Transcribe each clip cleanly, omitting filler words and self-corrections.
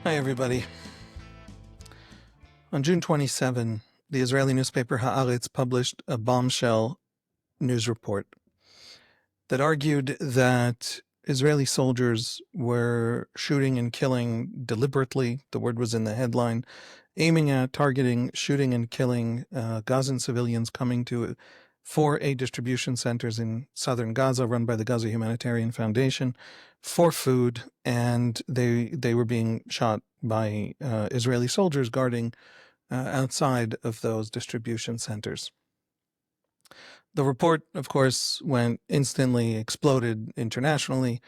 Hi, everybody. On June 27, the Israeli newspaper Haaretz published a bombshell news report that argued that Israeli soldiers were shooting and killing deliberately, the word was in the headline, aiming at, targeting, shooting and killing Gazan civilians coming to 4 aid distribution centers in southern Gaza run by the Gaza Humanitarian Foundation for food, and they were being shot by Israeli soldiers guarding outside of those distribution centers. The report, of course, exploded internationally.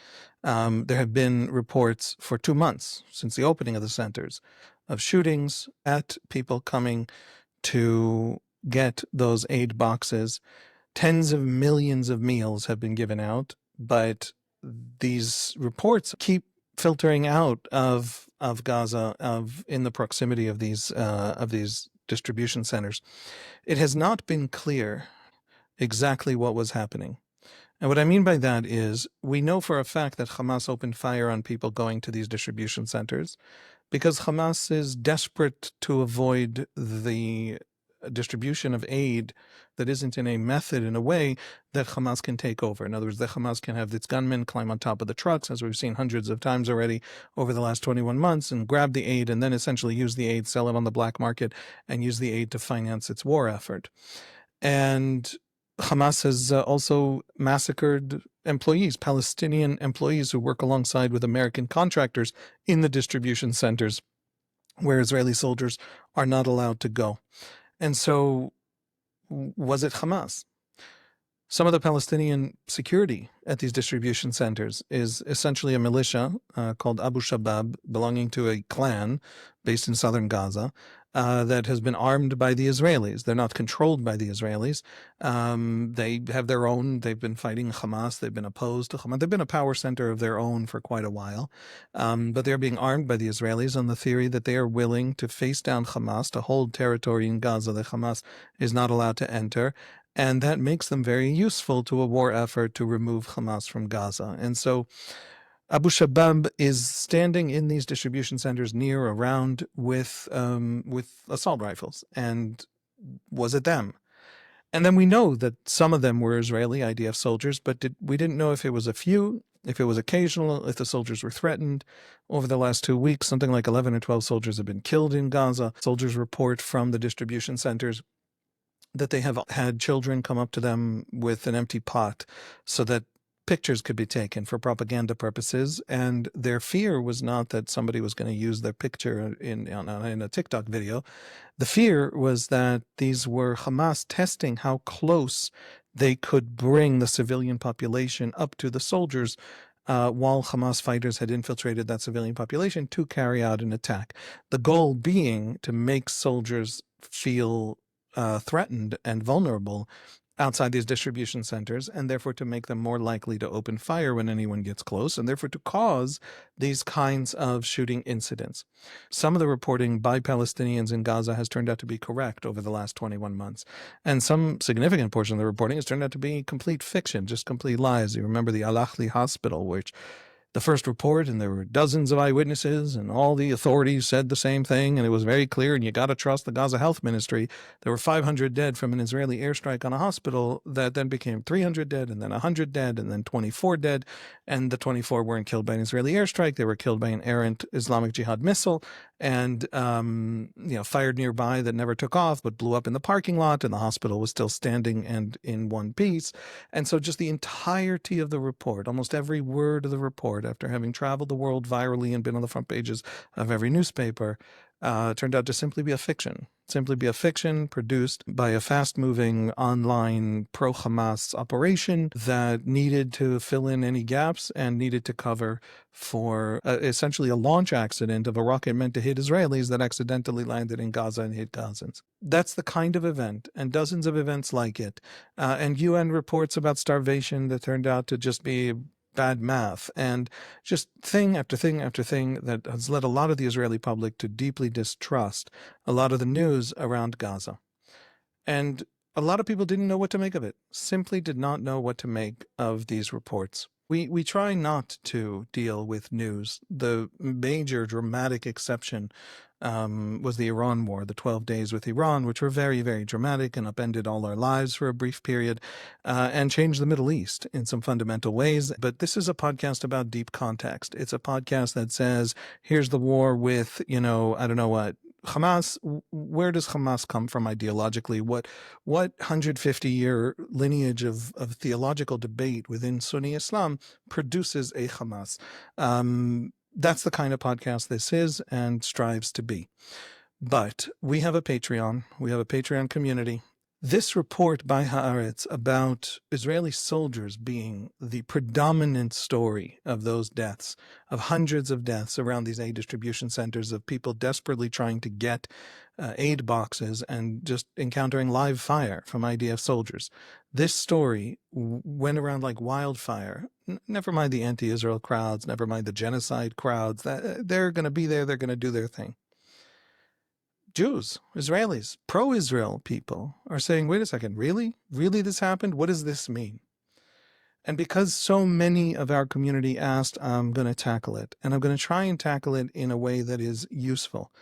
There have been reports for 2 months since the opening of the centers of shootings at people coming to get those aid boxes. Tens of millions of meals have been given out, but these reports keep filtering out of Gaza, in the proximity of these distribution centers. It has not been clear exactly what was happening. And what I mean by that is we know for a fact that Hamas opened fire on people going to these distribution centers because Hamas is desperate to avoid the distribution of aid that isn't in a way that Hamas can take over. In other words, that Hamas can have its gunmen climb on top of the trucks, as we've seen hundreds of times already over the last 21 months, and grab the aid and then essentially use the aid, sell it on the black market, and use the aid to finance its war effort. And Hamas has also massacred employees, Palestinian employees who work alongside with American contractors in the distribution centers where Israeli soldiers are not allowed to go. And so, was it Hamas? Some of the Palestinian security at these distribution centers is essentially a militia called Abu Shabab, belonging to a clan based in southern Gaza, that has been armed by the Israelis. They're not controlled by the Israelis. They have their own. They've been fighting Hamas. They've been opposed to Hamas. They've been a power center of their own for quite a while. But they're being armed by the Israelis on the theory that they are willing to face down Hamas, to hold territory in Gaza that Hamas is not allowed to enter. And that makes them very useful to a war effort to remove Hamas from Gaza. And so Abu Shabab is standing in these distribution centers near around with assault rifles. And was it them? And then we know that some of them were Israeli IDF soldiers, but we didn't know if it was a few, if it was occasional, if the soldiers were threatened. Over the last 2 weeks, something like 11 or 12 soldiers have been killed in Gaza. Soldiers report from the distribution centers that they have had children come up to them with an empty pot so that pictures could be taken for propaganda purposes. And their fear was not that somebody was going to use their picture in a TikTok video. The fear was that these were Hamas testing how close they could bring the civilian population up to the soldiers while Hamas fighters had infiltrated that civilian population to carry out an attack. The goal being to make soldiers feel threatened and vulnerable outside these distribution centers, and therefore to make them more likely to open fire when anyone gets close, and therefore to cause these kinds of shooting incidents. Some of the reporting by Palestinians in Gaza has turned out to be correct over the last 21 months, and some significant portion of the reporting has turned out to be complete fiction, just complete lies. You remember the Al-Ahli hospital, which the first report, and there were dozens of eyewitnesses, and all the authorities said the same thing, and it was very clear, and you got to trust the Gaza Health Ministry. There were 500 dead from an Israeli airstrike on a hospital that then became 300 dead, and then 100 dead, and then 24 dead, and the 24 weren't killed by an Israeli airstrike. They were killed by an errant Islamic Jihad missile, and fired nearby that never took off, but blew up in the parking lot, and the hospital was still standing and in one piece. And so just the entirety of the report, almost every word of the report, after having traveled the world virally and been on the front pages of every newspaper, turned out to simply be a fiction produced by a fast-moving online pro-Hamas operation that needed to fill in any gaps and needed to cover for essentially a launch accident of a rocket meant to hit Israelis that accidentally landed in Gaza and hit Gazans. That's the kind of event, and dozens of events like it, and UN reports about starvation that turned out to just be bad math, and just thing after thing after thing that has led a lot of the Israeli public to deeply distrust a lot of the news around Gaza. And a lot of people didn't know what to make of it, simply did not know what to make of these reports. We try not to deal with news. The major dramatic exception was the Iran war, the 12 days with Iran, which were very, very dramatic and upended all our lives for a brief period and changed the Middle East in some fundamental ways. But this is a podcast about deep context. It's a podcast that says, here's the war with, I don't know what, Hamas. Where does Hamas come from ideologically? What 150-year lineage of theological debate within Sunni Islam produces a Hamas? That's the kind of podcast this is and strives to be. But we have a Patreon. We have a Patreon community. This report by Haaretz about Israeli soldiers being the predominant story of those deaths, of hundreds of deaths around these aid distribution centers, of people desperately trying to get aid boxes and just encountering live fire from IDF soldiers. This story went around like wildfire. Never mind the anti-Israel crowds, never mind the genocide crowds. They're going to be there, they're going to do their thing. Jews, Israelis, pro-Israel people are saying, wait a second, really? Really this happened? What does this mean? And because so many of our community asked, I'm going to tackle it. And I'm going to try and tackle it in a way that is useful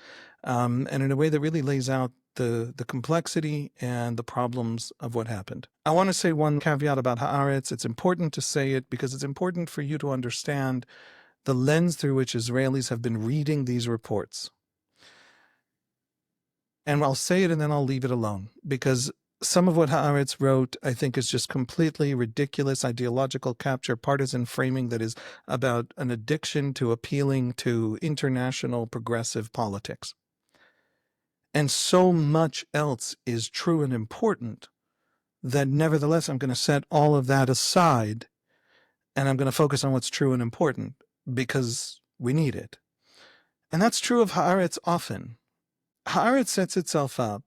and in a way that really lays out the complexity and the problems of what happened. I want to say one caveat about Haaretz. It's important to say it because it's important for you to understand the lens through which Israelis have been reading these reports. And I'll say it and then I'll leave it alone, because some of what Haaretz wrote, I think, is just completely ridiculous ideological capture, partisan framing that is about an addiction to appealing to international progressive politics. And so much else is true and important that nevertheless I'm going to set all of that aside and I'm going to focus on what's true and important because we need it. And that's true of Haaretz often. Haaretz sets itself up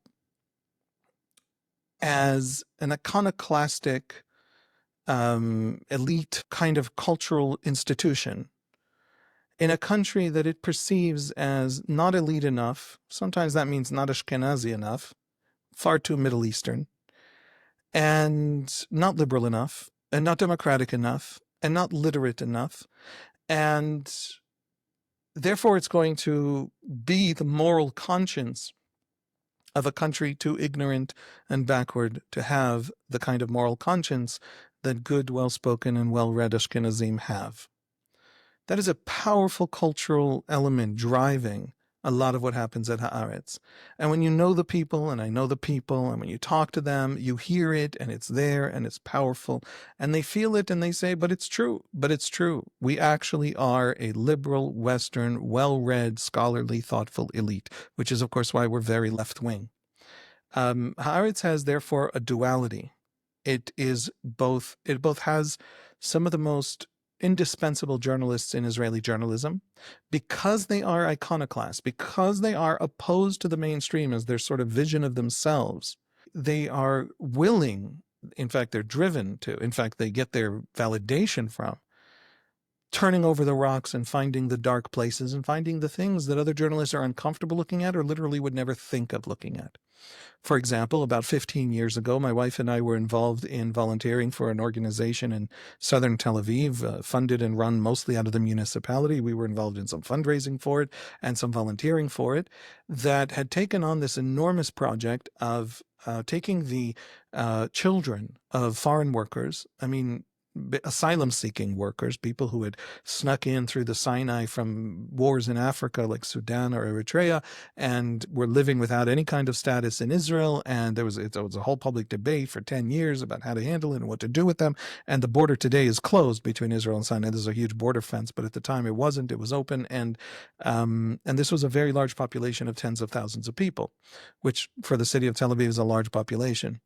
as an iconoclastic, elite kind of cultural institution in a country that it perceives as not elite enough. Sometimes that means not Ashkenazi enough, far too Middle Eastern, and not liberal enough, and not democratic enough, and not literate enough. And therefore, it's going to be the moral conscience of a country too ignorant and backward to have the kind of moral conscience that good, well-spoken, and well-read Ashkenazim have. That is a powerful cultural element driving a lot of what happens at Haaretz. And when you know the people, and I know the people, and when you talk to them, you hear it, and it's there, and it's powerful, and they feel it, and they say, but it's true, but it's true. We actually are a liberal, Western, well-read, scholarly, thoughtful elite, which is, of course, why we're very left-wing. Haaretz has, therefore, a duality. It both has some of the most indispensable journalists in Israeli journalism, because they are iconoclasts, because they are opposed to the mainstream as their sort of vision of themselves. They are willing, in fact, they're driven to, in fact, they get their validation from turning over the rocks and finding the dark places and finding the things that other journalists are uncomfortable looking at or literally would never think of looking at. For example, about 15 years ago, my wife and I were involved in volunteering for an organization in southern Tel Aviv, funded and run mostly out of the municipality. We were involved in some fundraising for it and some volunteering for it, that had taken on this enormous project of taking the children of foreign workers, asylum-seeking workers, people who had snuck in through the Sinai from wars in Africa like Sudan or Eritrea and were living without any kind of status in Israel. And there was a whole public debate for 10 years about how to handle it and what to do with them. And the border today is closed between Israel and Sinai. There's a huge border fence, but at the time it wasn't. It was open. And this was a very large population of tens of thousands of people, which for the city of Tel Aviv is a large population.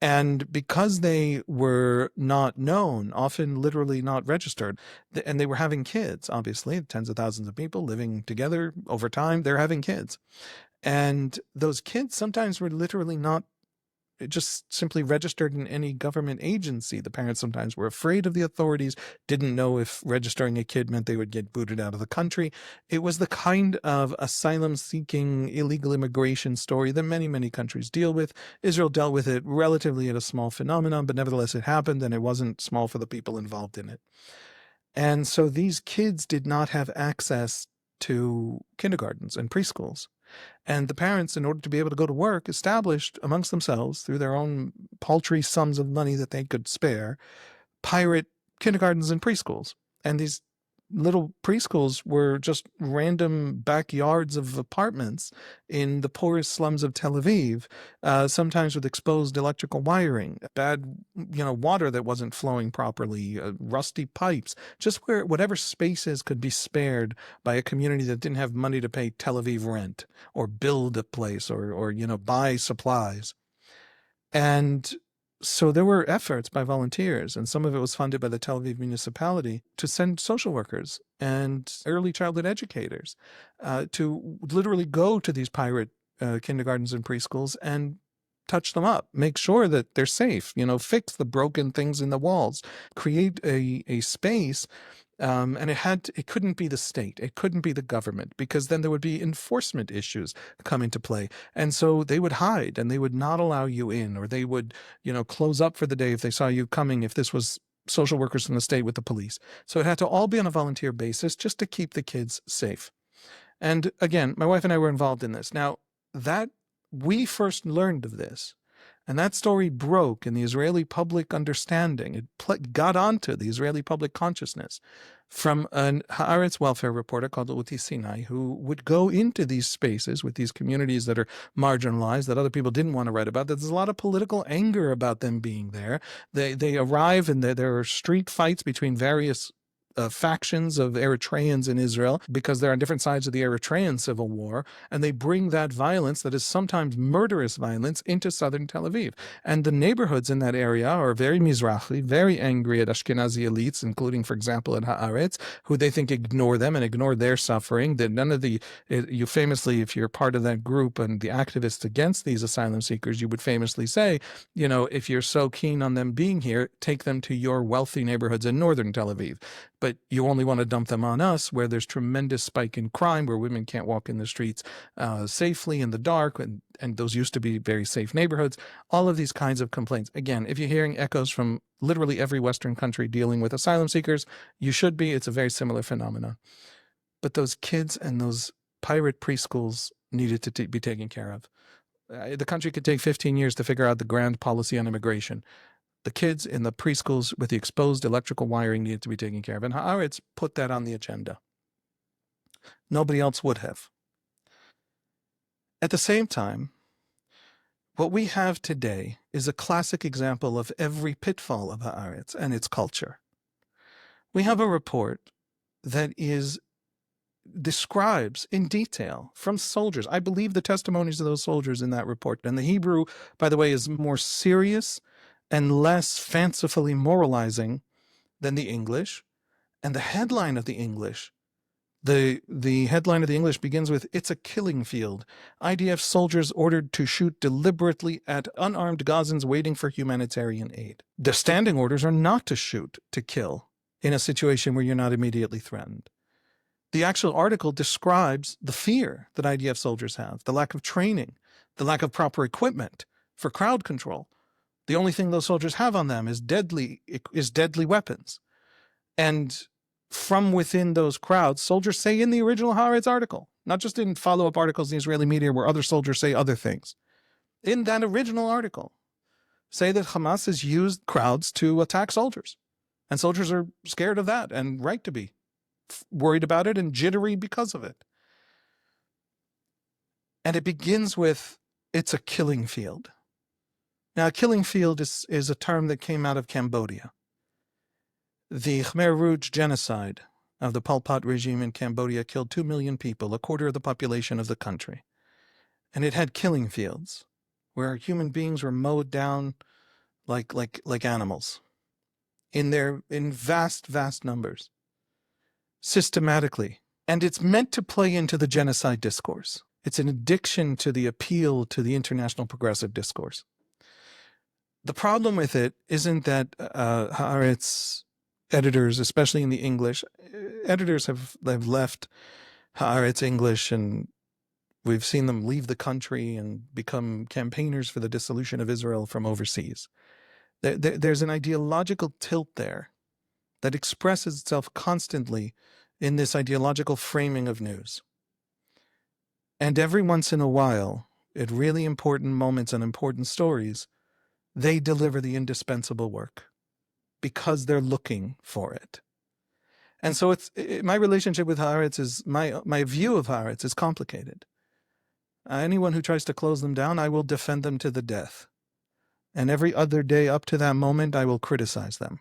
And because they were not known, often literally not registered, and they were having kids, obviously, tens of thousands of people living together over time, they're having kids. And those kids sometimes were literally not just simply registered in any government agency. The parents sometimes were afraid of the authorities, didn't know if registering a kid meant they would get booted out of the country. It was the kind of asylum-seeking, illegal immigration story that many, many countries deal with. Israel dealt with it relatively at a small phenomenon, but nevertheless it happened, and it wasn't small for the people involved in it. And so these kids did not have access to kindergartens and preschools. And the parents, in order to be able to go to work, established amongst themselves, through their own paltry sums of money that they could spare, pirate kindergartens and preschools. And these little preschools were just random backyards of apartments in the poorest slums of Tel Aviv, sometimes with exposed electrical wiring, bad, water that wasn't flowing properly, rusty pipes, just where whatever spaces could be spared by a community that didn't have money to pay Tel Aviv rent or build a place or buy supplies. And so there were efforts by volunteers, and some of it was funded by the Tel Aviv municipality, to send social workers and early childhood educators to literally go to these pirate kindergartens and preschools and touch them up, make sure that they're safe, fix the broken things in the walls, create a space. And it couldn't be the state, it couldn't be the government, because then there would be enforcement issues come into play. And so they would hide and they would not allow you in, or they would, close up for the day if they saw you coming, if this was social workers from the state with the police. So it had to all be on a volunteer basis just to keep the kids safe. And again, my wife and I were involved in this. Now, that we first learned of this, and that story broke in the Israeli public understanding. It got onto the Israeli public consciousness from a Haaretz welfare reporter called Uti Sinai, who would go into these spaces with these communities that are marginalized, that other people didn't want to write about. There's a lot of political anger about them being there. They arrive, and there are street fights between various factions of Eritreans in Israel, because they're on different sides of the Eritrean civil war, and they bring that violence, that is sometimes murderous violence, into southern Tel Aviv. And the neighborhoods in that area are very Mizrahi, very angry at Ashkenazi elites, including, for example, at Haaretz, who they think ignore them and ignore their suffering. That none of you famously, if you're part of that group and the activists against these asylum seekers, you would famously say, if you're so keen on them being here, take them to your wealthy neighborhoods in northern Tel Aviv. But you only want to dump them on us, where there's tremendous spike in crime, where women can't walk in the streets safely in the dark, and those used to be very safe neighborhoods. All of these kinds of complaints. Again, if you're hearing echoes from literally every Western country dealing with asylum seekers, you should be. It's a very similar phenomenon. But those kids and those pirate preschools needed to be taken care of. The country could take 15 years to figure out the grand policy on immigration. The kids in the preschools with the exposed electrical wiring needed to be taken care of. And Haaretz put that on the agenda. Nobody else would have. At the same time, what we have today is a classic example of every pitfall of Haaretz and its culture. We have a report that describes in detail from soldiers. I believe the testimonies of those soldiers in that report. And the Hebrew, by the way, is more serious and less fancifully moralizing than the English. And the headline of the English, the headline of the English begins with, "It's a killing field. IDF soldiers ordered to shoot deliberately at unarmed Gazans waiting for humanitarian aid." The standing orders are not to shoot, to kill, in a situation where you're not immediately threatened. The actual article describes the fear that IDF soldiers have, the lack of training, the lack of proper equipment for crowd control. The only thing those soldiers have on them is deadly weapons. And from within those crowds, soldiers say in the original Haaretz article, not just in follow-up articles in the Israeli media where other soldiers say other things, in that original article, say that Hamas has used crowds to attack soldiers. And soldiers are scared of that, and right to be worried about it and jittery because of it. And it begins with, "It's a killing field." Now, a killing field is a term that came out of Cambodia. The Khmer Rouge genocide of the Pol Pot regime in Cambodia killed 2 million people, a quarter of the population of the country. And it had killing fields where human beings were mowed down like animals in vast, vast numbers, systematically. And it's meant to play into the genocide discourse. It's an addiction to the appeal to the international progressive discourse. The problem with it isn't that Haaretz editors, especially in the English, editors have left Haaretz English, and we've seen them leave the country and become campaigners for the dissolution of Israel from overseas. There's an ideological tilt there that expresses itself constantly in this ideological framing of news. And every once in a while, at really important moments and important stories, they deliver the indispensable work because they're looking for it. And so my relationship with Harretz is, my view of Harretz is complicated. Anyone who tries to close them down, I will defend them to the death. And every other day up to that moment, I will criticize them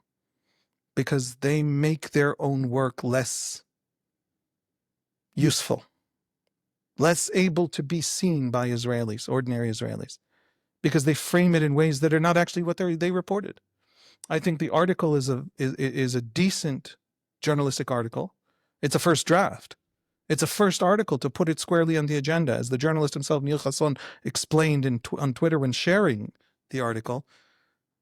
because they make their own work less useful, less able to be seen by Israelis, ordinary Israelis, because they frame it in ways that are not actually what they reported. I think the article is a decent journalistic article. It's a first draft. It's a first article to put it squarely on the agenda. As the journalist himself, Neil Chasson, explained on Twitter when sharing the article,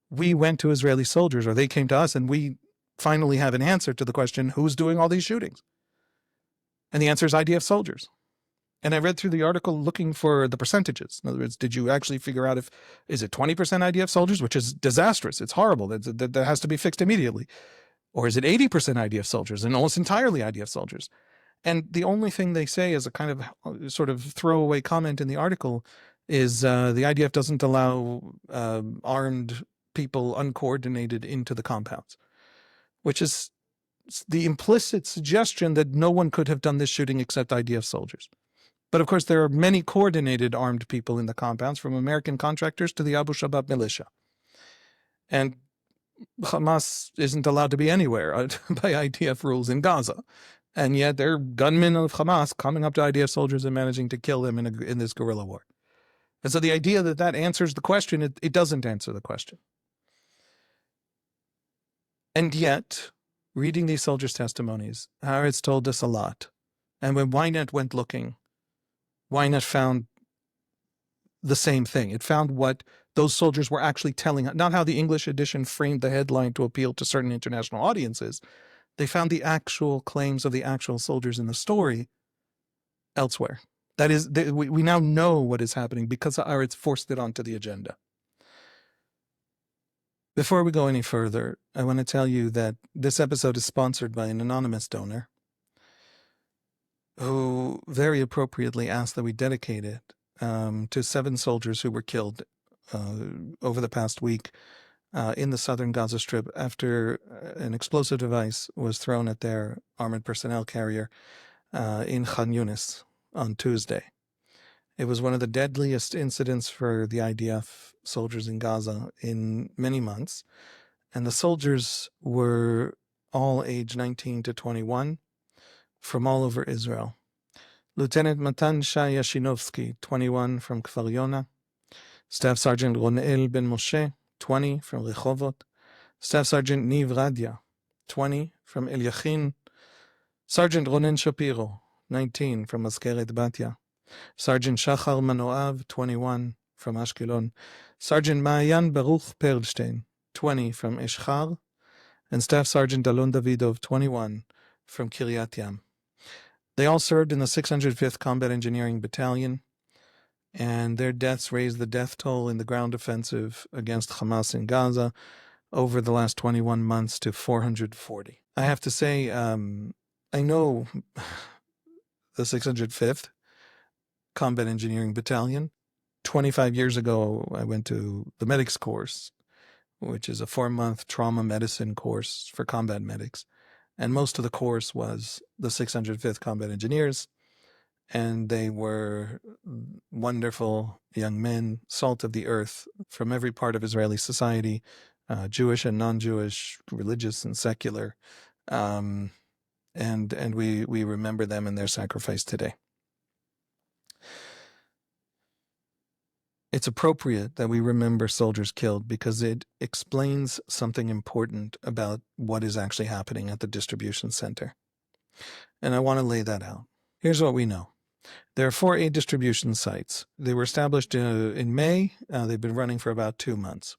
we went to Israeli soldiers, or they came to us, and we finally have an answer to the question, who's doing all these shootings? And the answer is IDF soldiers. And I read through the article looking for the percentages. In other words, did you actually figure out is it 20% IDF soldiers, which is disastrous? It's horrible. That has to be fixed immediately. Or is it 80% IDF soldiers and almost entirely IDF soldiers? And the only thing they say as a kind of sort of throwaway comment in the article is the IDF doesn't allow armed people uncoordinated into the compounds, which is the implicit suggestion that no one could have done this shooting except IDF soldiers. But of course, there are many coordinated armed people in the compounds, from American contractors to the Abu Shabaab militia. And Hamas isn't allowed to be anywhere by IDF rules in Gaza. And yet there are gunmen of Hamas coming up to IDF soldiers and managing to kill them in this guerrilla war. And so the idea that answers the question, it doesn't answer the question. And yet, reading these soldiers' testimonies, Harretz told us a lot. And when Ynet went looking, Ynet found the same thing. It found what those soldiers were actually telling, not how the English edition framed the headline to appeal to certain international audiences. They found the actual claims of the actual soldiers in the story elsewhere. That is, we now know what is happening because Harretz forced it onto the agenda. Before we go any further, I want to tell you that this episode is sponsored by an anonymous donor who very appropriately asked that we dedicate it to 7 soldiers who were killed over the past week in the southern Gaza Strip after an explosive device was thrown at their armored personnel carrier in Khan Yunis on Tuesday. It was one of the deadliest incidents for the IDF soldiers in Gaza in many months, and the soldiers were all aged 19 to 21 from all over Israel. Lieutenant Matan Shai Yashinovsky, 21, from Kfar Yona. Staff Sergeant Ronel Ben Moshe, 20, from Rehovot. Staff Sergeant Niv Radia, 20, from Eliachin. Sergeant Ronen Shapiro, 19, from Maskeret Batya. Sergeant Shachar Manoav, 21, from Ashkelon. Sergeant Maayan Baruch Perlstein, 20, from Eshchar. And Staff Sergeant Alon Davidov, 21, from Kiryat Yam. They all served in the 605th Combat Engineering Battalion, and their deaths raised the death toll in the ground offensive against Hamas in Gaza over the last 21 months to 440. I have to say, I know the 605th Combat Engineering Battalion. 25 years ago, I went to the medics course, which is a 4-month trauma medicine course for combat medics. And most of the course was the 605th Combat Engineers, and they were wonderful young men, salt of the earth from every part of Israeli society, Jewish and non-Jewish, religious and secular, and we remember them and their sacrifice today. It's appropriate that we remember soldiers killed because it explains something important about what is actually happening at the distribution center. And I want to lay that out. Here's what we know. There are 4 aid distribution sites. They were established in May. They've been running for about 2 months.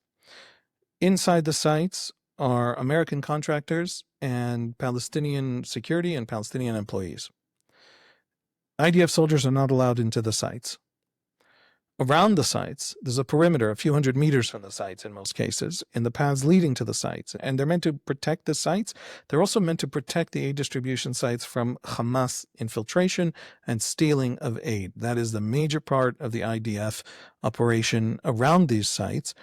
Inside the sites are American contractors and Palestinian security and Palestinian employees. IDF soldiers are not allowed into the sites. Around the sites, there's a perimeter a few hundred meters from the sites in most cases, in the paths leading to the sites. And they're meant to protect the sites. They're also meant to protect the aid distribution sites from Hamas infiltration and stealing of aid. That is the major part of the IDF operation around these sites.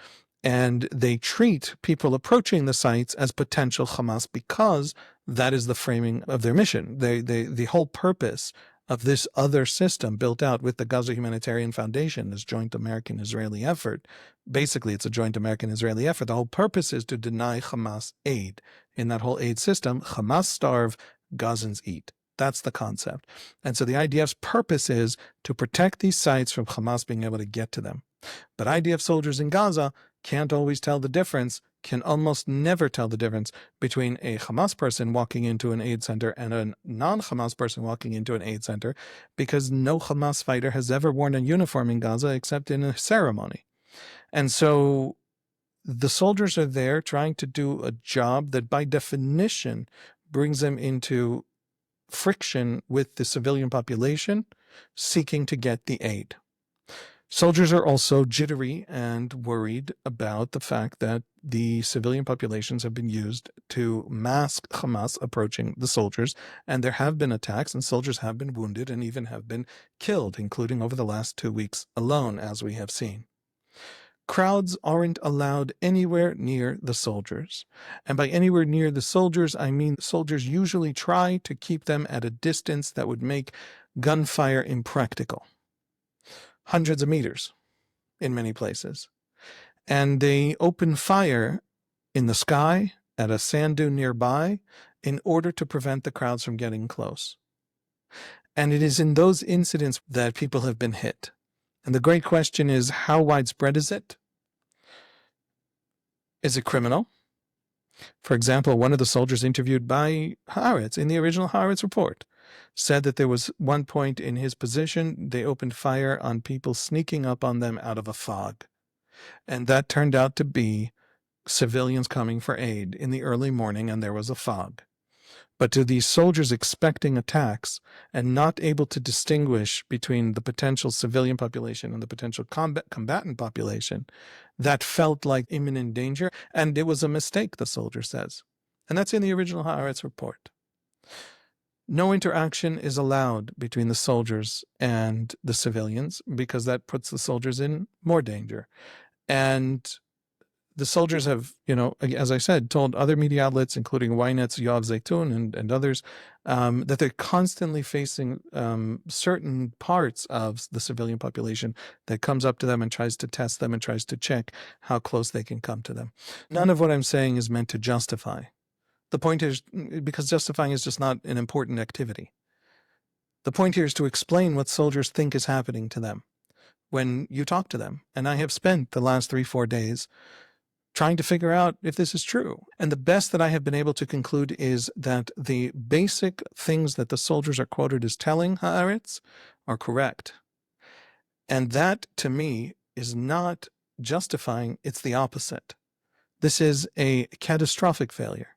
And they treat people approaching the sites as potential Hamas because that is the framing of their mission. The whole purpose of this other system built out with the Gaza Humanitarian Foundation, this joint American-Israeli effort. Basically, it's a joint American-Israeli effort. The whole purpose is to deny Hamas aid. In that whole aid system, Hamas starve, Gazans eat. That's the concept. And so the IDF's purpose is to protect these sites from Hamas being able to get to them. But IDF soldiers in Gaza can't always tell the difference, can almost never tell the difference between a Hamas person walking into an aid center and a non-Hamas person walking into an aid center, because no Hamas fighter has ever worn a uniform in Gaza except in a ceremony. And so the soldiers are there trying to do a job that by definition brings them into friction with the civilian population seeking to get the aid. Soldiers are also jittery and worried about the fact that the civilian populations have been used to mask Hamas approaching the soldiers, and there have been attacks, and soldiers have been wounded and even have been killed, including over the last 2 weeks alone, as we have seen. Crowds aren't allowed anywhere near the soldiers. And by anywhere near the soldiers, I mean soldiers usually try to keep them at a distance that would make gunfire impractical. Hundreds of meters in many places. And they open fire in the sky at a sand dune nearby in order to prevent the crowds from getting close. And it is in those incidents that people have been hit. And the great question is, how widespread is it? Is it criminal? For example, one of the soldiers interviewed by Haaretz in the original Haaretz report said that there was one point in his position, they opened fire on people sneaking up on them out of a fog. And that turned out to be civilians coming for aid in the early morning, and there was a fog. But to these soldiers expecting attacks and not able to distinguish between the potential civilian population and the potential combatant population, that felt like imminent danger, and it was a mistake, the soldier says. And that's in the original Haaretz report. No interaction is allowed between the soldiers and the civilians because that puts the soldiers in more danger. And the soldiers have, as I said, told other media outlets, including Ynet's Yoav Zaytun and others, that they're constantly facing certain parts of the civilian population that comes up to them and tries to test them and tries to check how close they can come to them. None of what I'm saying is meant to justify. The point is, because justifying is just not an important activity. The point here is to explain what soldiers think is happening to them when you talk to them. And I have spent the last 3-4 days trying to figure out if this is true. And the best that I have been able to conclude is that the basic things that the soldiers are quoted as telling Haaretz are correct. And that, to me, is not justifying, it's the opposite. This is a catastrophic failure.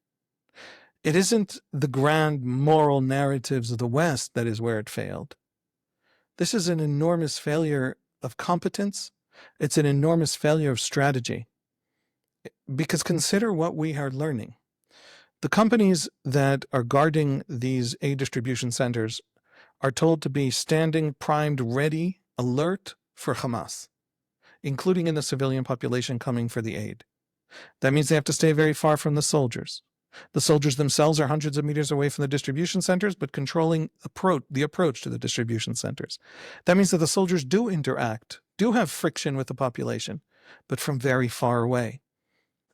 It isn't the grand moral narratives of the West that is where it failed. This is an enormous failure of competence. It's an enormous failure of strategy. Because consider what we are learning. The companies that are guarding these aid distribution centers are told to be standing, primed, ready, alert for Hamas, including in the civilian population coming for the aid. That means they have to stay very far from the soldiers. The soldiers themselves are hundreds of meters away from the distribution centers, but controlling the approach to the distribution centers. That means that the soldiers do interact, do have friction with the population, but from very far away.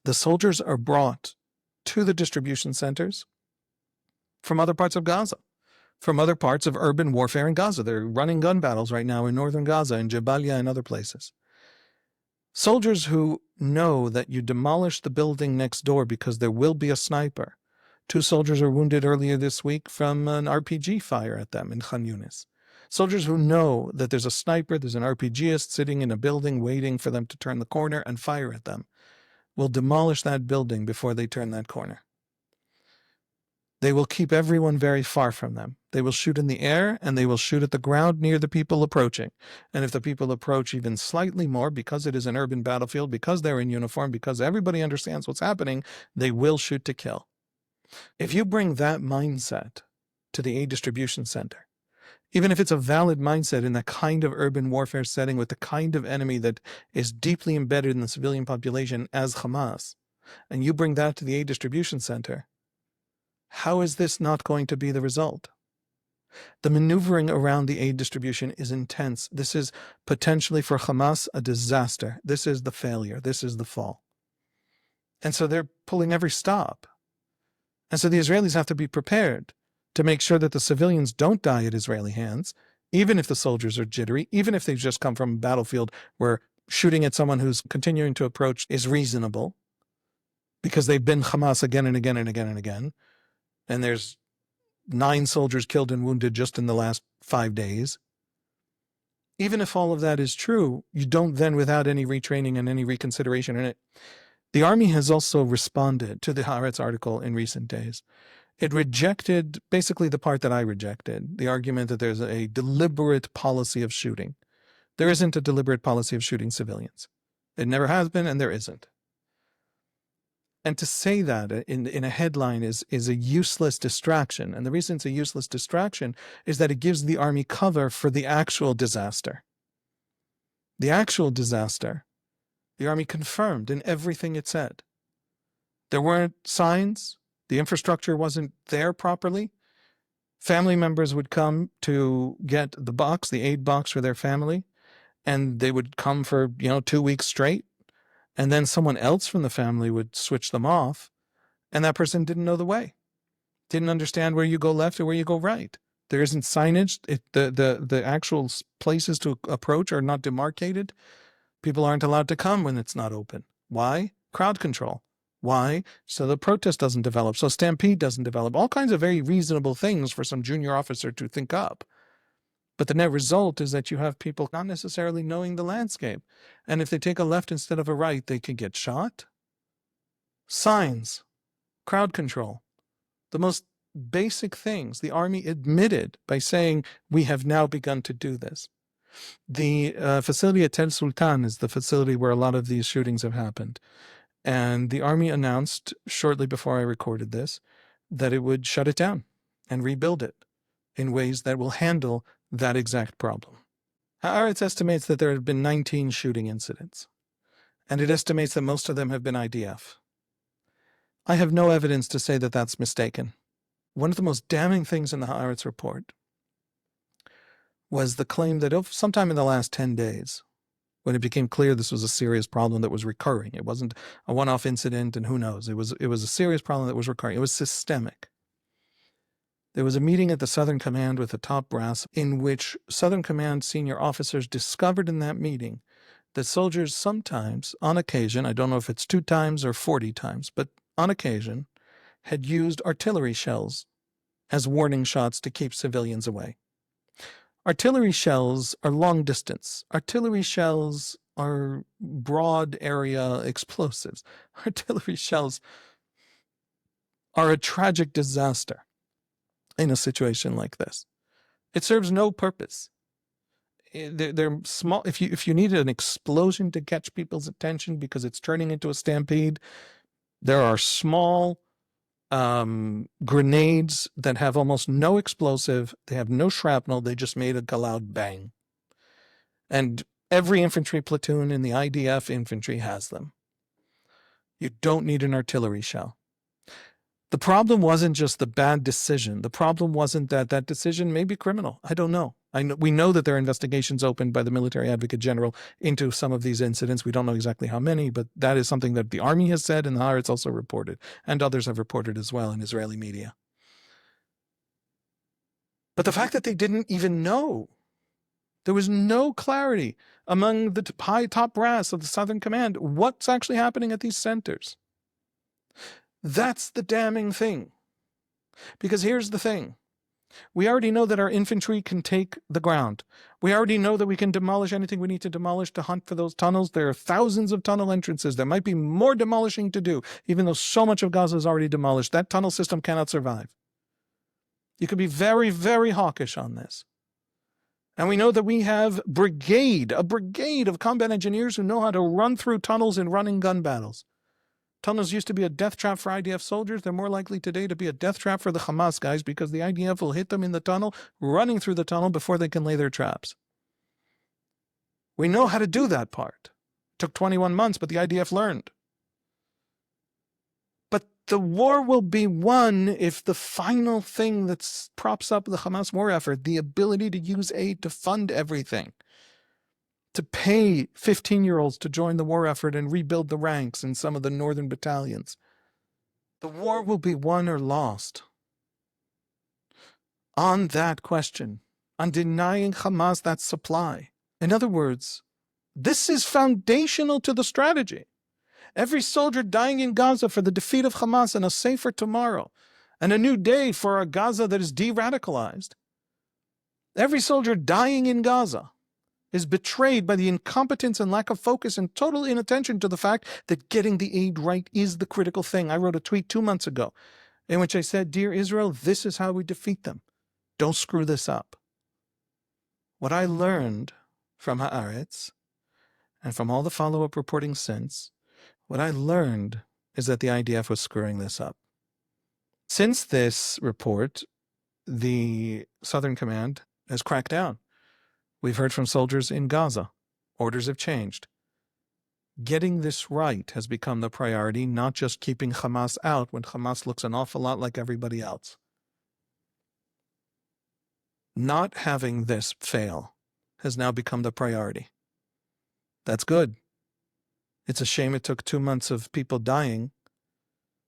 The soldiers are brought to the distribution centers from other parts of Gaza, from other parts of urban warfare in Gaza. They're running gun battles right now in northern Gaza, in Jabalia and other places. Soldiers who know that you demolish the building next door because there will be a sniper. 2 soldiers were wounded earlier this week from an RPG fire at them in Khan Yunis. Soldiers who know that there's a sniper, there's an RPGist sitting in a building waiting for them to turn the corner and fire at them. will demolish that building before they turn that corner. They will keep everyone very far from them. They will shoot in the air, and they will shoot at the ground near the people approaching. And if the people approach even slightly more, because it is an urban battlefield, because they're in uniform, because everybody understands what's happening, they will shoot to kill. If you bring that mindset to the aid distribution center, even if it's a valid mindset in that kind of urban warfare setting with the kind of enemy that is deeply embedded in the civilian population as Hamas, and you bring that to the aid distribution center, how is this not going to be the result? The maneuvering around the aid distribution is intense. This is potentially for Hamas a disaster. This is the failure. This is the fall. And so they're pulling every stop. And so the Israelis have to be prepared to make sure that the civilians don't die at Israeli hands, even if the soldiers are jittery, even if they've just come from a battlefield where shooting at someone who's continuing to approach is reasonable, because they've been Hamas again and again and again and again. And there's 9 soldiers killed and wounded just in the last 5 days. Even if all of that is true, you don't then, without any retraining and any reconsideration in it. The army has also responded to the Haaretz article in recent days. It rejected basically the part that I rejected, the argument that there's a deliberate policy of shooting. There isn't a deliberate policy of shooting civilians. It never has been, and there isn't. And to say that in a headline is a useless distraction. And the reason it's a useless distraction is that it gives the army cover for the actual disaster. The actual disaster, the army confirmed in everything it said. There weren't signs. The infrastructure wasn't there properly. Family members would come to get the box, the aid box for their family, and they would come for, 2 weeks straight. And then someone else from the family would switch them off, and that person didn't know the way, didn't understand where you go left or where you go right. There isn't signage. The actual places to approach are not demarcated. People aren't allowed to come when it's not open. Why? Crowd control. Why? So the protest doesn't develop, so stampede doesn't develop. All kinds of very reasonable things for some junior officer to think up. But the net result is that you have people not necessarily knowing the landscape. And if they take a left instead of a right, they can get shot. Signs, crowd control, the most basic things the army admitted by saying, we have now begun to do this. The facility at Tel Sultan is the facility where a lot of these shootings have happened. And the army announced shortly before I recorded this that it would shut it down and rebuild it in ways that will handle that exact problem. Haaretz estimates that there have been 19 shooting incidents, and it estimates that most of them have been IDF. I have no evidence to say that that's mistaken. One of the most damning things in the Haaretz report was the claim that sometime in the last 10 days, when it became clear this was a serious problem that was recurring, it wasn't a one-off incident and who knows, it was a serious problem that was recurring, it was systemic. There was a meeting at the Southern Command with the top brass in which Southern Command senior officers discovered in that meeting that soldiers sometimes, on occasion, I don't know if it's 2 times or 40 times, but on occasion, had used artillery shells as warning shots to keep civilians away. Artillery shells are long distance. Artillery shells are broad area explosives. Artillery shells are a tragic disaster in a situation like this. It serves no purpose. They're small. If you need an explosion to catch people's attention because it's turning into a stampede, there are small grenades that have almost no explosive. They have no shrapnel. They just made a loud bang. And every infantry platoon in the IDF infantry has them. You don't need an artillery shell. The problem wasn't just the bad decision. The problem wasn't that decision may be criminal. I don't know. We know that there are investigations opened by the military advocate general into some of these incidents. We don't know exactly how many, but that is something that the army has said and the Harretz also reported, and others have reported as well in Israeli media. But the fact that they didn't even know, there was no clarity among the high top brass of the Southern Command what's actually happening at these centers. That's the damning thing. Because here's the thing. We already know that our infantry can take the ground. We already know that we can demolish anything we need to demolish to hunt for those tunnels. There are thousands of tunnel entrances. There might be more demolishing to do, even though so much of Gaza is already demolished. That tunnel system cannot survive. You could be very, very hawkish on this. And we know that we have a brigade of combat engineers who know how to run through tunnels in running gun battles. Tunnels used to be a death trap for IDF soldiers. They're more likely today to be a death trap for the Hamas guys because the IDF will hit them in the tunnel, running through the tunnel before they can lay their traps. We know how to do that part. It took 21 months, but the IDF learned. But the war will be won if the final thing that props up the Hamas war effort, the ability to use aid to fund everything, to pay 15-year-olds to join the war effort and rebuild the ranks in some of the northern battalions. The war will be won or lost on that question, on denying Hamas that supply. In other words, this is foundational to the strategy. Every soldier dying in Gaza for the defeat of Hamas and a safer tomorrow, and a new day for a Gaza that is de-radicalized. Every soldier dying in Gaza is betrayed by the incompetence and lack of focus and total inattention to the fact that getting the aid right is the critical thing. I wrote a tweet 2 months ago in which I said, "Dear Israel, this is how we defeat them. Don't screw this up." What I learned from Haaretz and from all the follow-up reporting since, what I learned is that the IDF was screwing this up. Since this report, the Southern Command has cracked down. We've heard from soldiers in Gaza. Orders have changed. Getting this right has become the priority, not just keeping Hamas out when Hamas looks an awful lot like everybody else. Not having this fail has now become the priority. That's good. It's a shame it took 2 months of people dying,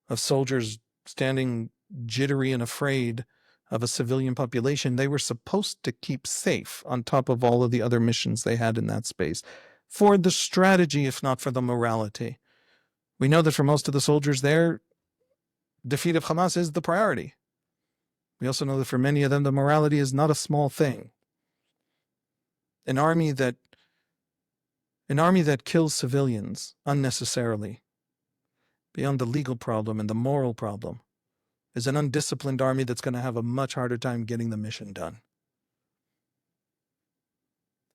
of soldiers standing jittery and afraid of a civilian population they were supposed to keep safe on top of all of the other missions they had in that space. For the strategy, if not for the morality. We know that for most of the soldiers there, defeat of Hamas is the priority. We also know that for many of them, the morality is not a small thing. An army that kills civilians unnecessarily, beyond the legal problem and the moral problem, is an undisciplined army that's going to have a much harder time getting the mission done.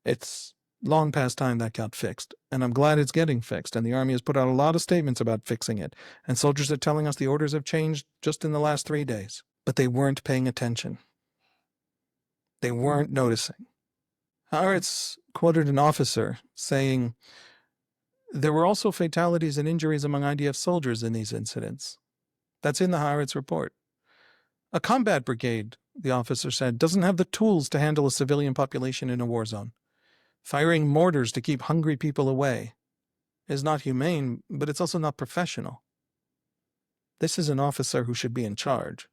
It's long past time that got fixed, and I'm glad it's getting fixed, and the Army has put out a lot of statements about fixing it, and soldiers are telling us the orders have changed just in the last 3 days. But they weren't paying attention. They weren't noticing. Harretz quoted an officer saying, "There were also fatalities and injuries among IDF soldiers in these incidents." That's in the Harretz report. A combat brigade, the officer said, doesn't have the tools to handle a civilian population in a war zone. Firing mortars to keep hungry people away is not humane, but it's also not professional. This is an officer who should be in charge.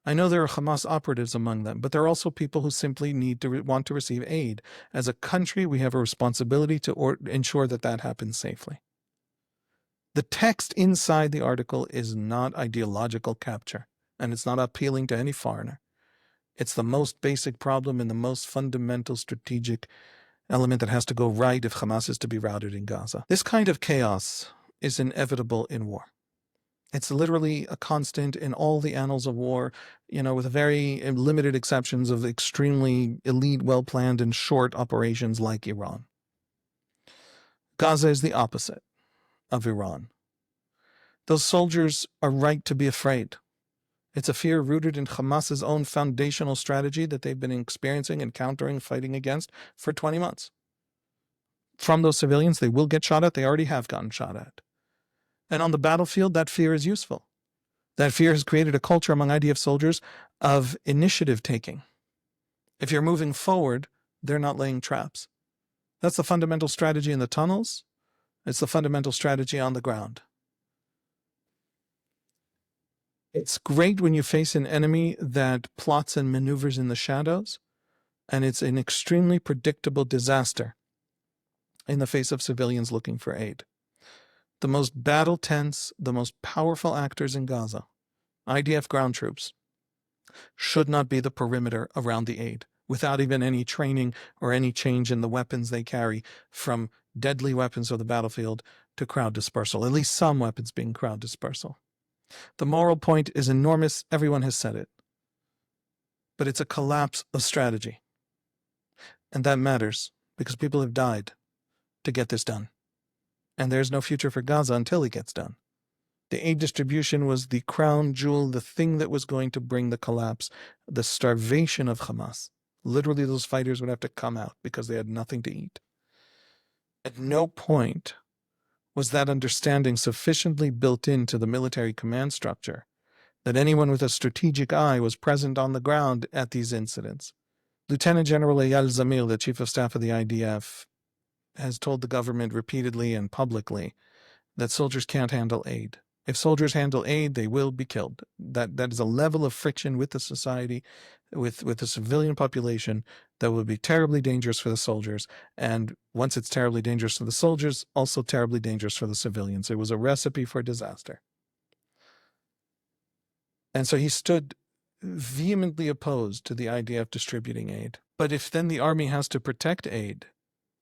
I know there are Hamas operatives among them, but there are also people who simply want to receive aid. As a country, we have a responsibility to ensure that that happens safely. The text inside the article is not ideological capture, and it's not appealing to any foreigner. It's the most basic problem and the most fundamental strategic element that has to go right if Hamas is to be routed in Gaza. This kind of chaos is inevitable in war. It's literally a constant in all the annals of war, with very limited exceptions of extremely elite, well-planned, and short operations like Iran. Gaza is the opposite of Iran. Those soldiers are right to be afraid. It's a fear rooted in Hamas's own foundational strategy that they've been experiencing, encountering, fighting against for 20 months. From those civilians, they will get shot at. They already have gotten shot at. And on the battlefield, that fear is useful. That fear has created a culture among IDF soldiers of initiative taking. If you're moving forward, they're not laying traps. That's the fundamental strategy in the tunnels. It's the fundamental strategy on the ground. It's great when you face an enemy that plots and maneuvers in the shadows, and it's an extremely predictable disaster in the face of civilians looking for aid. The most battle-tense, the most powerful actors in Gaza, IDF ground troops, should not be the perimeter around the aid, without even any training or any change in the weapons they carry, from deadly weapons of the battlefield to crowd dispersal, at least some weapons being crowd dispersal. The moral point is enormous. Everyone has said it. But it's a collapse of strategy. And that matters because people have died to get this done. And there's no future for Gaza until it gets done. The aid distribution was the crown jewel, the thing that was going to bring the collapse, the starvation of Hamas. Literally, those fighters would have to come out because they had nothing to eat. At no point was that understanding sufficiently built into the military command structure that anyone with a strategic eye was present on the ground at these incidents. Lieutenant General Eyal Zamir, the chief of staff of the IDF, has told the government repeatedly and publicly that soldiers can't handle aid. If soldiers handle aid, they will be killed. That is a level of friction with the society, with the civilian population, that would be terribly dangerous for the soldiers. And once it's terribly dangerous for the soldiers, also terribly dangerous for the civilians. It was a recipe for disaster. And so he stood vehemently opposed to the idea of distributing aid. But if then the army has to protect aid,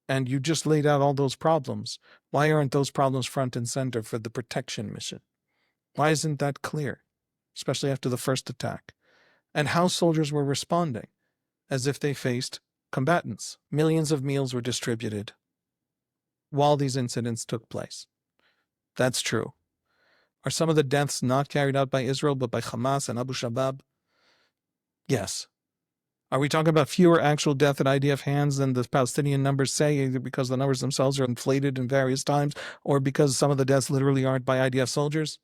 and you just laid out all those problems, why aren't those problems front and center for the protection mission? Why isn't that clear, especially after the first attack? And how soldiers were responding, as if they faced combatants. Millions of meals were distributed while these incidents took place. That's true. Are some of the deaths not carried out by Israel, but by Hamas and Abu Shabab? Yes. Are we talking about fewer actual deaths at IDF hands than the Palestinian numbers say, either because the numbers themselves are inflated in various times, or because some of the deaths literally aren't by IDF soldiers?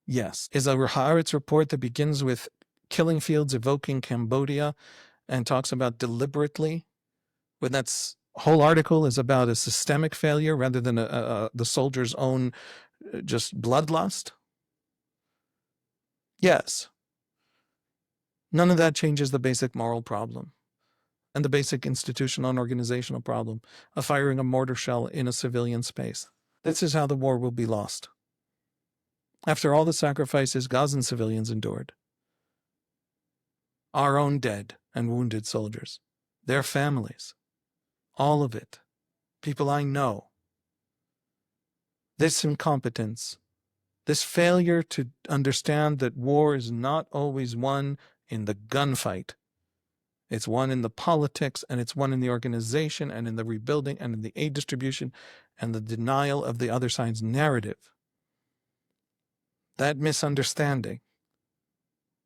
Yes. Is a Haaretz report that begins with killing fields evoking Cambodia and talks about deliberately, when that whole article is about a systemic failure rather than the soldier's own just bloodlust? Yes. None of that changes the basic moral problem and the basic institutional and organizational problem of firing a mortar shell in a civilian space. This is how the war will be lost. After all the sacrifices Gazan civilians endured, our own dead and wounded soldiers, their families, all of it, people I know, this incompetence, this failure to understand that war is not always won in the gunfight. It's won in the politics, and it's won in the organization, and in the rebuilding, and in the aid distribution, and the denial of the other side's narrative. That misunderstanding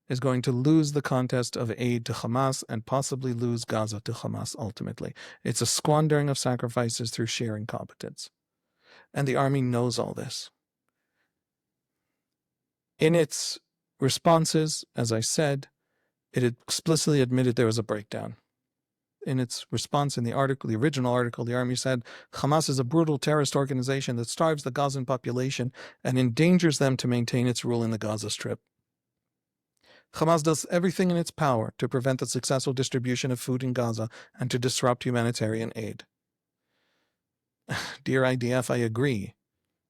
is going to lose the contest of aid to Hamas and possibly lose Gaza to Hamas ultimately. It's a squandering of sacrifices through sheer incompetence. And the army knows all this. In its responses, as I said, it explicitly admitted there was a breakdown. In its response in the article, the original article, the army said, Hamas is a brutal terrorist organization that starves the Gazan population and endangers them to maintain its rule in the Gaza Strip. Hamas does everything in its power to prevent the successful distribution of food in Gaza and to disrupt humanitarian aid. Dear IDF, I agree.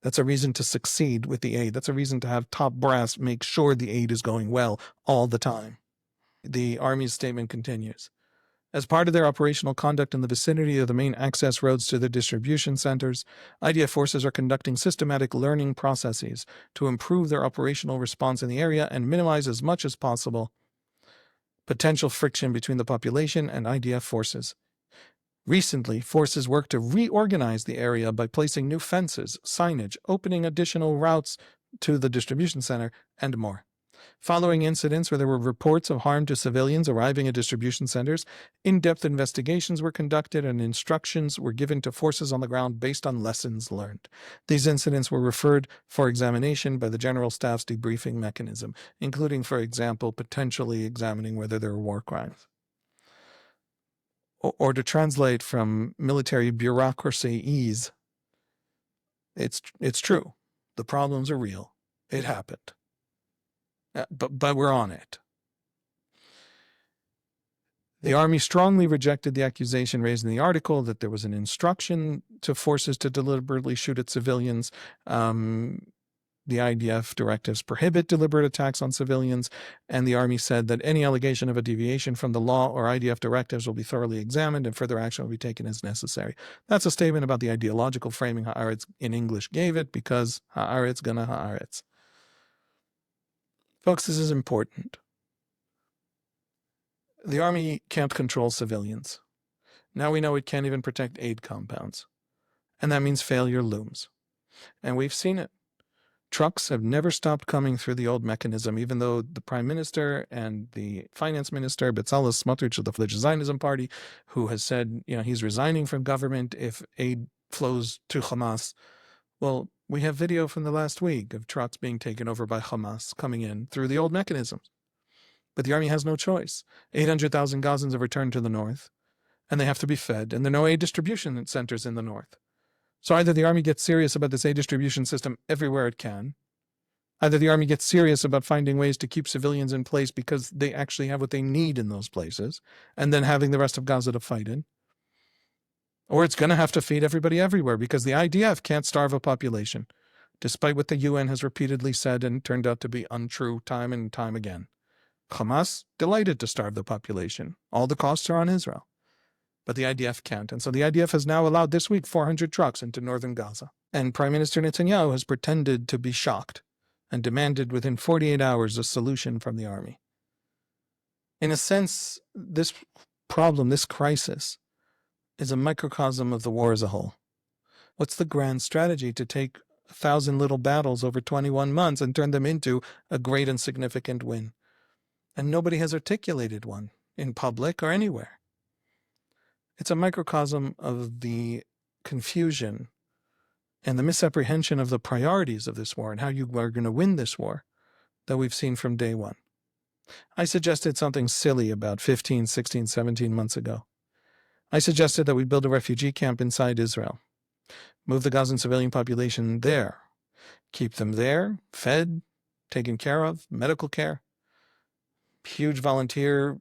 That's a reason to succeed with the aid. That's a reason to have top brass make sure the aid is going well all the time. The Army's statement continues. As part of their operational conduct in the vicinity of the main access roads to the distribution centers, IDF forces are conducting systematic learning processes to improve their operational response in the area and minimize as much as possible potential friction between the population and IDF forces. Recently, forces worked to reorganize the area by placing new fences, signage, opening additional routes to the distribution center, and more. Following incidents where there were reports of harm to civilians arriving at distribution centers, in-depth investigations were conducted and instructions were given to forces on the ground based on lessons learned. These incidents were referred for examination by the General Staff's debriefing mechanism, including, for example, potentially examining whether there were war crimes. Or to translate from military bureaucracy ease, it's true. The problems are real. It happened. But we're on it. The Army strongly rejected the accusation raised in the article that there was an instruction to forces to deliberately shoot at civilians. the IDF directives prohibit deliberate attacks on civilians, and the army said that any allegation of a deviation from the law or IDF directives will be thoroughly examined and further action will be taken as necessary. That's a statement about the ideological framing Haaretz in English gave it, because Haaretz gonna Haaretz. Folks, this is important. The army can't control civilians. Now we know it can't even protect aid compounds. And that means failure looms. And we've seen it. Trucks have never stopped coming through the old mechanism, even though the prime minister and the finance minister, Bezalel Smotrich of the Zionism party, who has said, he's resigning from government if aid flows to Hamas. Well, we have video from the last week of trucks being taken over by Hamas coming in through the old mechanisms. But the army has no choice. 800,000 Gazans have returned to the north, and they have to be fed, and there are no aid distribution centers in the north. So either the army gets serious about this aid distribution system everywhere it can, either the army gets serious about finding ways to keep civilians in place because they actually have what they need in those places, and then having the rest of Gaza to fight in, or it's going to have to feed everybody everywhere, because the IDF can't starve a population, despite what the UN has repeatedly said and turned out to be untrue time and time again. Hamas delighted to starve the population. All the costs are on Israel. But the IDF can't. And so the IDF has now allowed this week 400 trucks into northern Gaza. And Prime Minister Netanyahu has pretended to be shocked and demanded within 48 hours a solution from the army. In a sense, this problem, this crisis, is a microcosm of the war as a whole. What's the grand strategy to take 1,000 little battles over 21 months and turn them into a great and significant win? And nobody has articulated one in public or anywhere. It's a microcosm of the confusion and the misapprehension of the priorities of this war and how you are going to win this war that we've seen from day one. I suggested something silly about 15, 16, 17 months ago. I suggested that we build a refugee camp inside Israel, move the Gazan civilian population there, keep them there, fed, taken care of, medical care, huge volunteer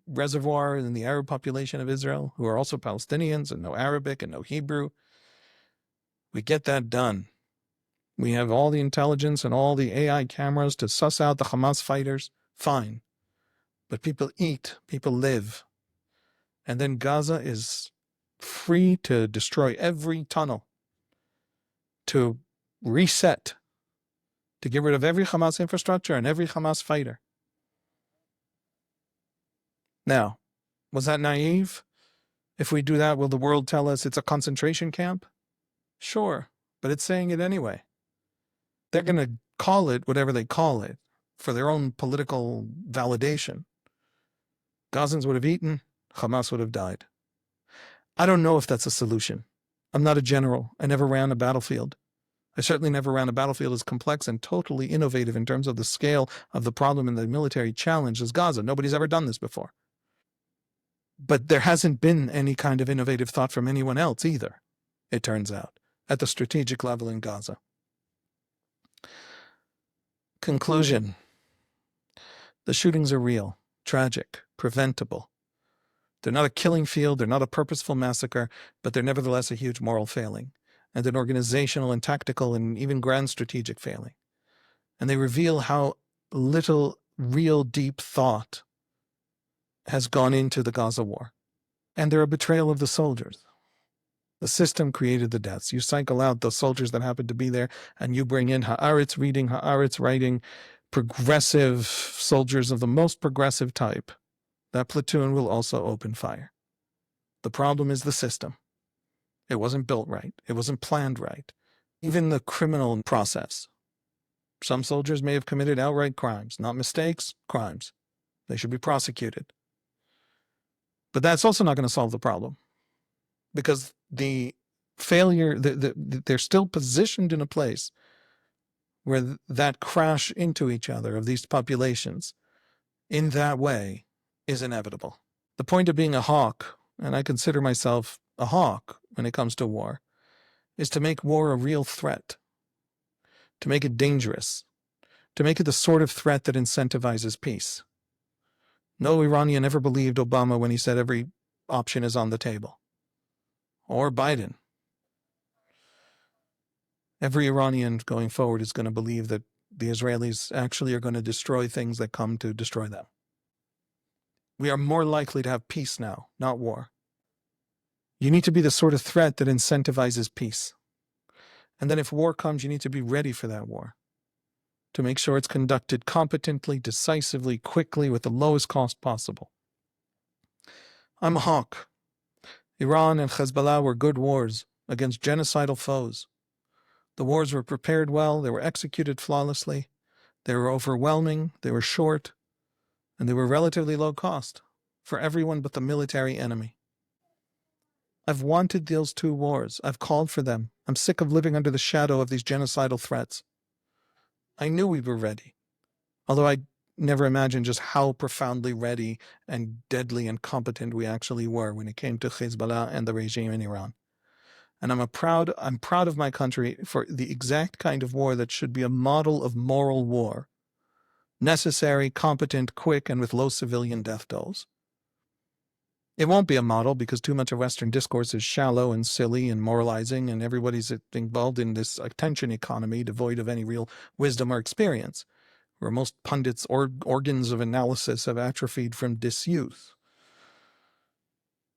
reservoir in the Arab population of Israel, who are also Palestinians and know Arabic and know Hebrew. We get that done. We have all the intelligence and all the AI cameras to suss out the Hamas fighters. Fine. But people eat, people live. And then Gaza is free to destroy every tunnel, to reset, to get rid of every Hamas infrastructure and every Hamas fighter. Now, was that naive? If we do that, will the world tell us it's a concentration camp? Sure, but it's saying it anyway. They're going to call it whatever they call it for their own political validation. Gazans would have eaten, Hamas would have died. I don't know if that's a solution. I'm not a general. I never ran a battlefield. I certainly never ran a battlefield as complex and totally innovative in terms of the scale of the problem and the military challenge as Gaza. Nobody's ever done this before. But there hasn't been any kind of innovative thought from anyone else either, it turns out, at the strategic level in Gaza. Conclusion. The shootings are real, tragic, preventable. They're not a killing field, they're not a purposeful massacre, but they're nevertheless a huge moral failing, and an organizational and tactical and even grand strategic failing. And they reveal how little real deep thought has gone into the Gaza war. And they're a betrayal of the soldiers. The system created the deaths. You cycle out the soldiers that happen to be there, and you bring in Haaretz reading, Haaretz writing, progressive soldiers of the most progressive type. That platoon will also open fire. The problem is the system. It wasn't built right. It wasn't planned right. Even the criminal process. Some soldiers may have committed outright crimes, not mistakes, crimes. They should be prosecuted. But that's also not going to solve the problem, because the failure, they're still positioned in a place where that crash into each other of these populations in that way is inevitable. The point of being a hawk, and I consider myself a hawk when it comes to war, is to make war a real threat, to make it dangerous, to make it the sort of threat that incentivizes peace. No Iranian ever believed Obama when he said every option is on the table. Or Biden. Every Iranian going forward is going to believe that the Israelis actually are going to destroy things that come to destroy them. We are more likely to have peace now, not war. You need to be the sort of threat that incentivizes peace. And then if war comes, you need to be ready for that war, to make sure it's conducted competently, decisively, quickly, with the lowest cost possible. I'm a hawk. Iran and Hezbollah were good wars against genocidal foes. The wars were prepared well, they were executed flawlessly, they were overwhelming, they were short, and they were relatively low cost for everyone but the military enemy. I've wanted those two wars. I've called for them. I'm sick of living under the shadow of these genocidal threats. I knew we were ready, although I never imagined just how profoundly ready and deadly and competent we actually were when it came to Hezbollah and the regime in Iran. And I'm proud of my country for the exact kind of war that should be a model of moral war. Necessary, competent, quick, and with low civilian death tolls. It won't be a model because too much of Western discourse is shallow and silly and moralizing, and everybody's involved in this attention economy devoid of any real wisdom or experience, where most pundits' organs of analysis have atrophied from disuse.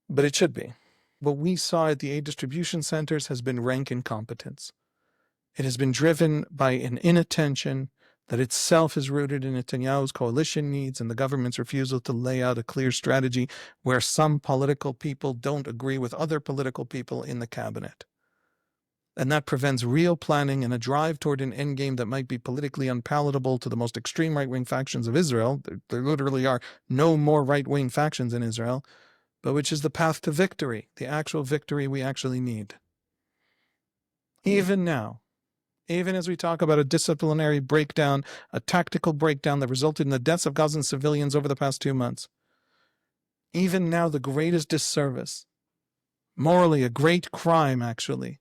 But it should be. What we saw at the aid distribution centers has been rank incompetence. It has been driven by an inattention that itself is rooted in Netanyahu's coalition needs and the government's refusal to lay out a clear strategy where some political people don't agree with other political people in the cabinet. And that prevents real planning and a drive toward an endgame that might be politically unpalatable to the most extreme right-wing factions of Israel. There literally are no more right-wing factions in Israel, but which is the path to victory, the actual victory we actually need. Even now, even as we talk about a disciplinary breakdown, a tactical breakdown that resulted in the deaths of Gazan civilians over the past 2 months, even now the greatest disservice, morally a great crime actually,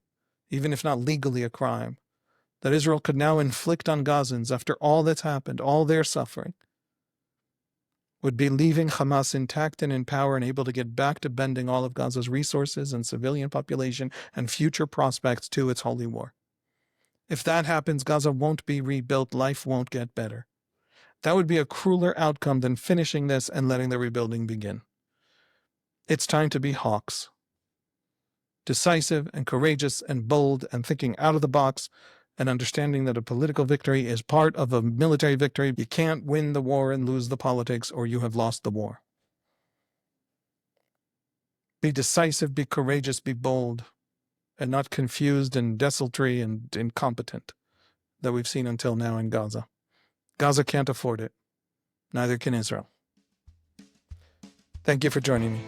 even if not legally a crime, that Israel could now inflict on Gazans after all that's happened, all their suffering, would be leaving Hamas intact and in power and able to get back to bending all of Gaza's resources and civilian population and future prospects to its holy war. If that happens, Gaza won't be rebuilt, life won't get better. That would be a crueler outcome than finishing this and letting the rebuilding begin. It's time to be hawks. Decisive and courageous and bold and thinking out of the box and understanding that a political victory is part of a military victory. You can't win the war and lose the politics, or you have lost the war. Be decisive, be courageous, be bold, and not confused and desultory and incompetent that we've seen until now in Gaza. Gaza can't afford it. Neither can Israel. Thank you for joining me.